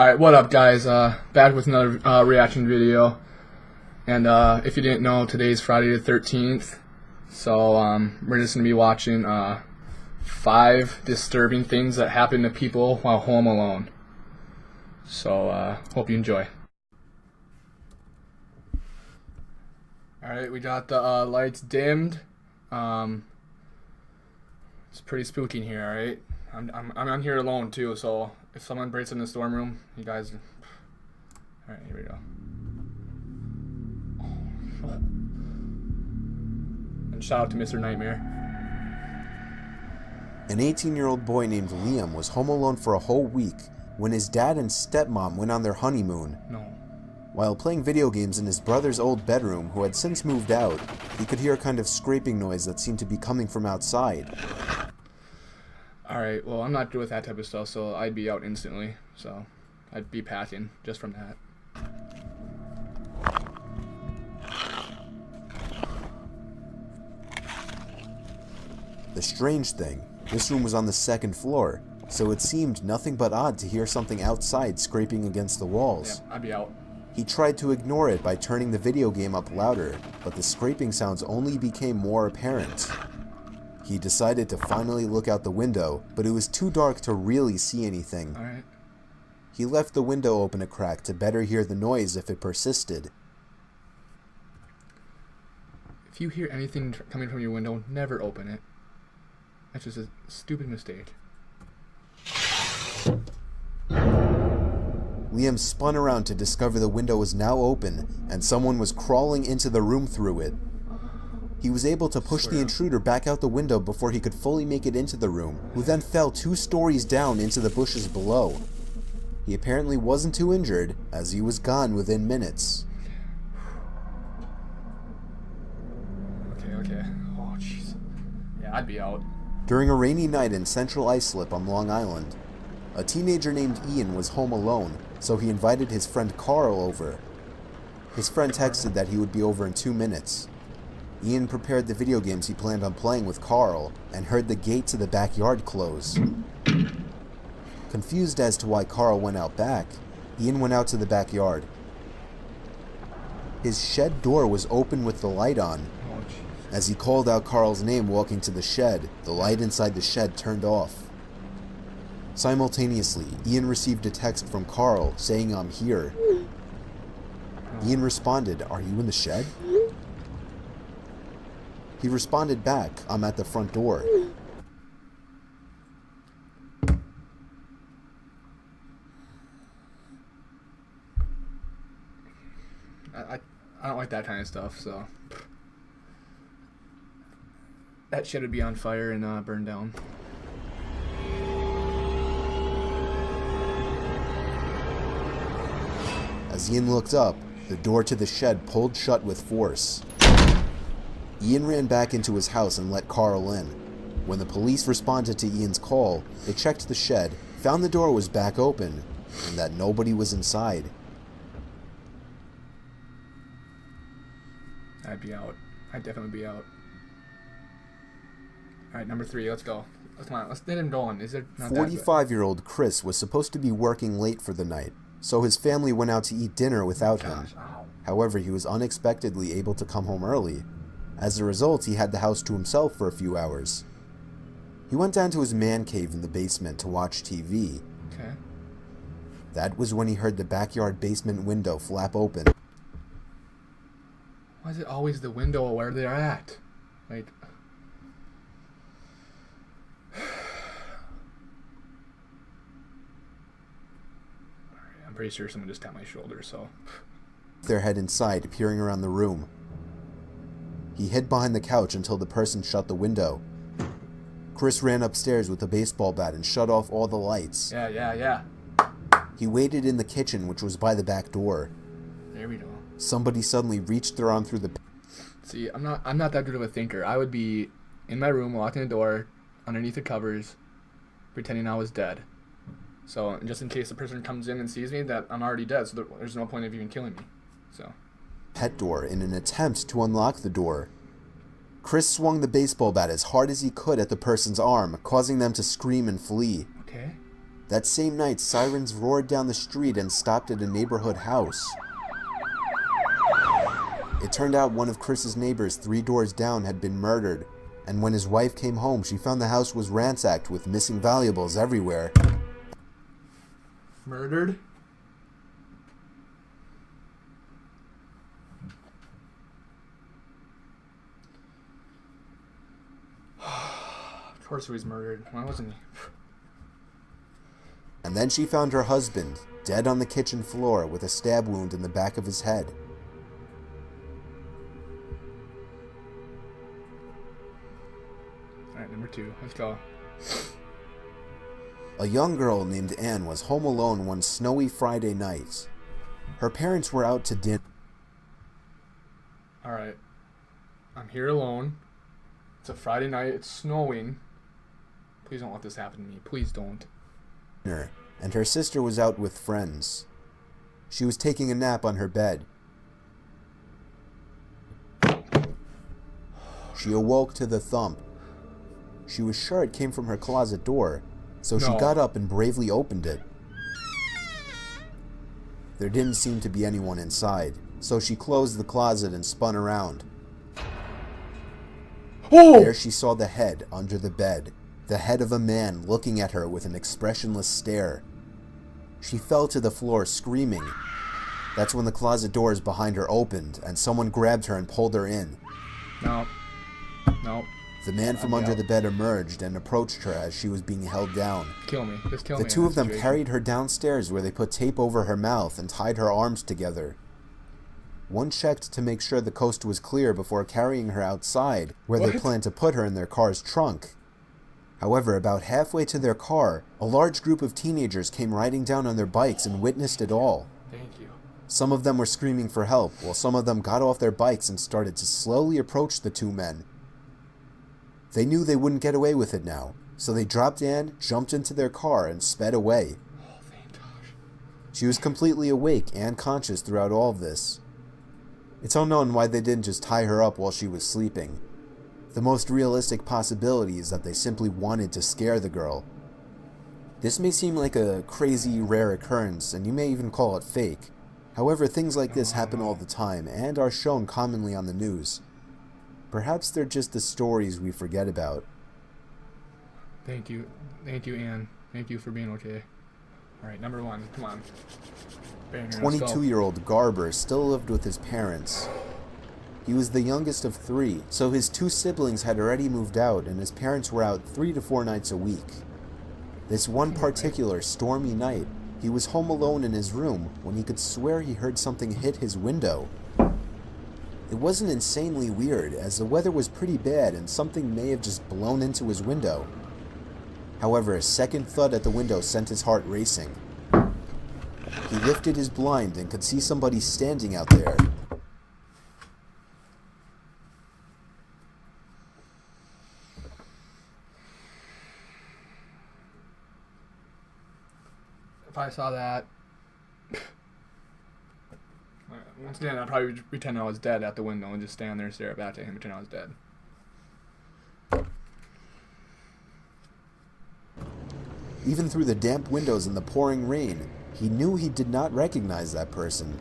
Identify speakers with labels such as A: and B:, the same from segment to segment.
A: Alright, what up guys, back with another reaction video, and if you didn't know, today's Friday the 13th, so we're just going to be watching 5 disturbing things that happen to people while home alone. So, hope you enjoy. Alright, we got the lights dimmed. It's pretty spooky in here, alright? I'm here alone too, so if someone breaks in the storm room, you guys... Alright, here we go. And shout out to Mr. Nightmare.
B: An 18-year-old boy named Liam was home alone for a whole week when his dad and stepmom went on their honeymoon.
A: No.
B: While playing video games in his brother's old bedroom, who had since moved out, he could hear a kind of scraping noise that seemed to be coming from outside.
A: Alright, well, I'm not good with that type of stuff, so I'd be out instantly. So, I'd be passing just from that.
B: The strange thing, this room was on the 2nd floor, so it seemed nothing but odd to hear something outside scraping against the walls.
A: Yeah, I'd be out.
B: He tried to ignore it by turning the video game up louder, but the scraping sounds only became more apparent. He decided to finally look out the window, but it was too dark to really see anything.
A: Alright.
B: He left the window open a crack to better hear the noise if it persisted.
A: If you hear anything coming from your window, never open it. That's just a stupid mistake.
B: Liam spun around to discover the window was now open, and someone was crawling into the room through it. He was able to push the intruder back out the window before he could fully make it into the room, who then fell 2 stories down into the bushes below. He apparently wasn't too injured, as he was gone within minutes.
A: Okay. Oh, jeez. Yeah, I'd be out.
B: During a rainy night in Central Islip on Long Island, a teenager named Ian was home alone, so he invited his friend Carl over. His friend texted that he would be over in 2 minutes. Ian prepared the video games he planned on playing with Carl and heard the gate to the backyard close. Confused as to why Carl went out back, Ian went out to the backyard. His shed door was open with the light on. As he called out Carl's name walking to the shed, the light inside the shed turned off. Simultaneously, Ian received a text from Carl saying, "I'm here." Ian responded, "Are you in the shed?" He responded back, "I'm at the front door."
A: I don't like that kind of stuff, so... That shit would be on fire and burned down.
B: As Ian looked up, the door to the shed pulled shut with force. Ian ran back into his house and let Carl in. When the police responded to Ian's call, they checked the shed, found the door was back open, and that nobody was inside.
A: I'd be out. I'd definitely be out. Alright, number 3, let's go. Come on, let's get him going. Is it not
B: 45-year-old Chris was supposed to be working late for the night, so his family went out to eat dinner without him. However, he was unexpectedly able to come home early. As a result, he had the house to himself for a few hours. He went down to his man cave in the basement to watch TV.
A: Okay.
B: That was when he heard the backyard basement window flap open.
A: Why is it always the window where they're at? Like... I'm pretty sure someone just tapped my shoulder, so...
B: Their head inside, peering around the room. He hid behind the couch until the person shut the window. Chris ran upstairs with a baseball bat and shut off all the lights.
A: Yeah.
B: He waited in the kitchen, which was by the back door.
A: There we go.
B: Somebody suddenly reached their arm through the...
A: See, I'm not that good of a thinker. I would be in my room, locking the door, underneath the covers, pretending I was dead. So, just in case the person comes in and sees me, that I'm already dead, so there's no point of even killing me. So...
B: pet door in an attempt to unlock the door. Chris swung the baseball bat as hard as he could at the person's arm, causing them to scream and flee.
A: Okay.
B: That same night, sirens roared down the street and stopped at a neighborhood house. It turned out one of Chris's neighbors 3 doors down had been murdered, and when his wife came home, she found the house was ransacked with missing valuables everywhere.
A: Murdered? Of course he was murdered. Why wasn't he?
B: And then she found her husband, dead on the kitchen floor with a stab wound in the back of his head.
A: Alright, number 2. Let's go.
B: A young girl named Anne was home alone one snowy Friday night. Her parents were out to dinner.
A: Alright. I'm here alone. It's a Friday night. It's snowing. Please don't let this happen to me. Please don't.
B: And her sister was out with friends. She was taking a nap on her bed. She awoke to the thump. She was sure it came from her closet door, so she got up and bravely opened it. There didn't seem to be anyone inside, so she closed the closet and spun around.
A: Oh!
B: There she saw the head under the bed. The head of a man looking at her with an expressionless stare. She fell to the floor screaming. That's when the closet doors behind her opened and someone grabbed her and pulled her in.
A: No.
B: The man from under the bed emerged and approached her as she was being held down.
A: Kill me. Just kill me.
B: The two of them carried her downstairs where they put tape over her mouth and tied her arms together. One checked to make sure the coast was clear before carrying her outside, where they planned to put her in their car's trunk. However, about halfway to their car, a large group of teenagers came riding down on their bikes and witnessed it all.
A: Thank you.
B: Some of them were screaming for help, while some of them got off their bikes and started to slowly approach the two men. They knew they wouldn't get away with it now, so they dropped Anne, jumped into their car, and sped away.
A: Oh, thank gosh.
B: She was completely awake and conscious throughout all of this. It's unknown why they didn't just tie her up while she was sleeping. The most realistic possibility is that they simply wanted to scare the girl. This may seem like a crazy, rare occurrence, and you may even call it fake. However, things like this happen all the time, and are shown commonly on the news. Perhaps they're just the stories we forget about.
A: Thank you. Thank you, Anne. Thank you for being okay. Alright, number 1. Come on.
B: 22-year-old Garber still lived with his parents. He was the youngest of 3, so his 2 siblings had already moved out and his parents were out 3 to 4 nights a week. This one particular stormy night, he was home alone in his room when he could swear he heard something hit his window. It wasn't insanely weird, as the weather was pretty bad and something may have just blown into his window. However, a second thud at the window sent his heart racing. He lifted his blind and could see somebody standing out there.
A: If I saw that, once again, I'd probably pretend I was dead at the window and just stand there and stare back at him and pretend I was dead.
B: Even through the damp windows and the pouring rain, he knew he did not recognize that person.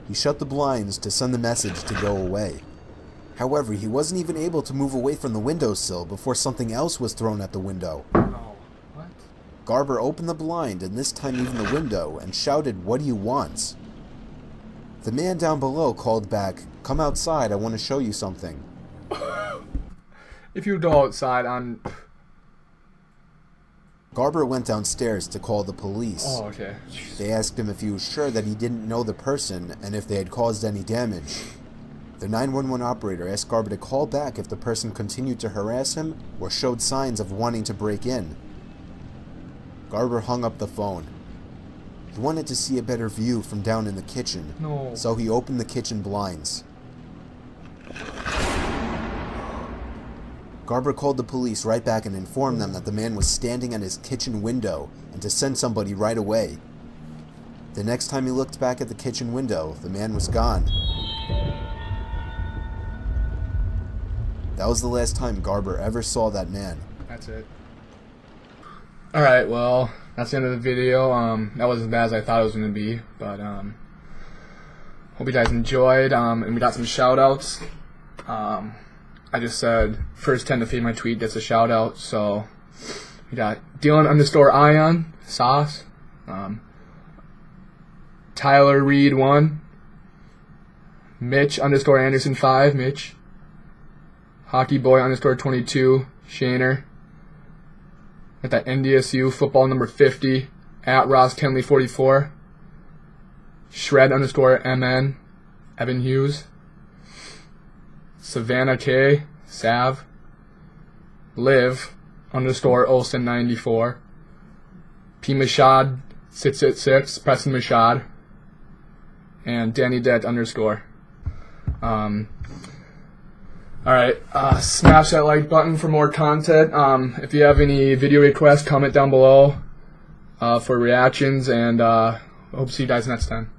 B: He shut the blinds to send the message to go away. However, he wasn't even able to move away from the windowsill before something else was thrown at the window.
A: No. What?
B: Garber opened the blind, and this time even the window, and shouted, "What do you want?" The man down below called back, "Come outside, I want to show you something."
A: If you go outside, I'm...
B: Garber went downstairs to call the police.
A: Oh, okay.
B: They asked him if he was sure that he didn't know the person and if they had caused any damage. The 911 operator asked Garber to call back if the person continued to harass him or showed signs of wanting to break in. Garber hung up the phone. He wanted to see a better view from down in the kitchen,
A: No.
B: so he opened the kitchen blinds. Garber called the police right back and informed them that the man was standing at his kitchen window and to send somebody right away. The next time he looked back at the kitchen window, the man was gone. That was the last time Garber ever saw that man.
A: That's it. Alright, well, that's the end of the video. That wasn't as bad as I thought it was going to be, but hope you guys enjoyed, and we got some shout-outs. I just said first 10 to feed my tweet gets a shout-out, so we got Dylan_Ion, Sauce, Tyler Reed 1, Mitch_Anderson5, Mitch, Hockeyboy_22, Shaner, got that NDSU football number 50, at Ross Kenley 44, Shred_MN, Evan Hughes, Savannah K, Sav, Liv_Olsen 94, P Mashad 666, Preston Mashad, and Danny Det _. Alright, smash that like button for more content. If you have any video requests, comment down below for reactions, and hope to see you guys next time.